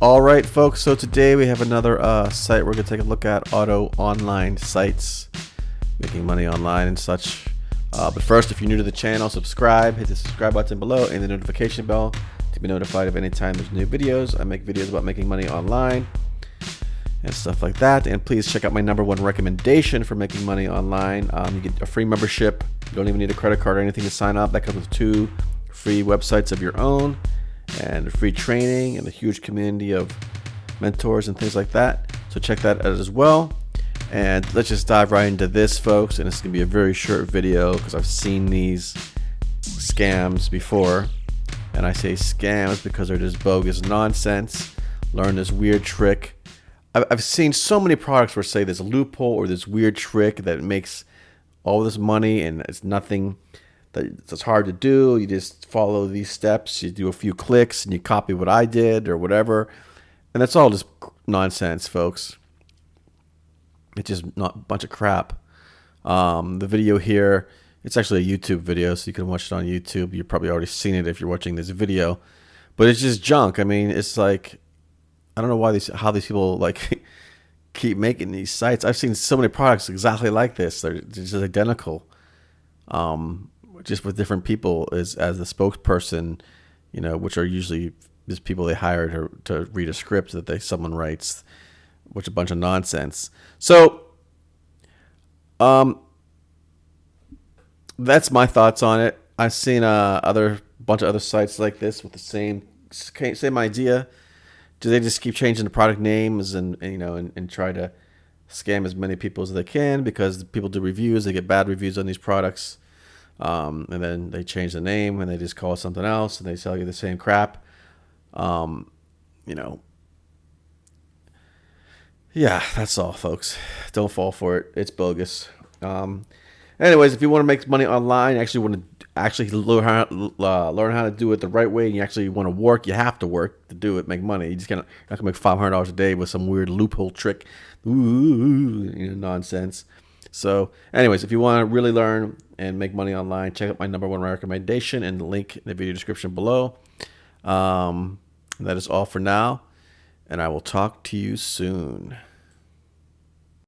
All right, folks. So today we have another site we're going to take a look at: auto online sites, making money online and such. But first, if you're new to the channel, subscribe. Hit the subscribe button below and the notification bell to be notified of any time there's new videos. I make videos about making money online and stuff like that. And please check out my #1 recommendation for making money online. You get a free membership. You don't even need a credit card or anything to sign up. That comes with 2 free websites of your own, and free training, and a huge community of mentors and things like that. So check that out as well. And let's just dive right into this, folks. And it's gonna be a very short video because I've seen these scams before. And I say scams because they're just bogus nonsense. Learn this weird trick. I've seen so many products where say there's a loophole or this weird trick that makes all this money, and it's nothing that's hard to do. You just follow these steps, you do a few clicks, and you copy what I did or whatever. And that's all just nonsense, folks. It's just not a bunch of crap. The video here, it's actually a YouTube video, so you can watch it on YouTube. You've probably already seen it if you're watching this video. But it's just junk. I mean, it's like, I don't know how these people like keep making these sites. I've seen so many products exactly like this. They're just identical. Just with different people as the spokesperson, you know, which are usually just people they hire to read a script that someone writes, which is a bunch of nonsense. So, that's my thoughts on it. I've seen bunch of other sites like this with the same idea. Do they just keep changing the product names and try to scam as many people as they can, because people do reviews, they get bad reviews on these products. And then they change the name and they just call it something else and they sell you the same crap. Yeah, that's all, folks. Don't fall for it. It's bogus. Anyways, if you want to make money online, learn how to do it the right way, and you actually want to work, you have to work to do it, make money. You just not gonna make $500 a day with some weird loophole trick, nonsense. So anyways, if you want to really learn and make money online, check out my #1 recommendation and the link in the video description below. That is all for now, and I will talk to you soon.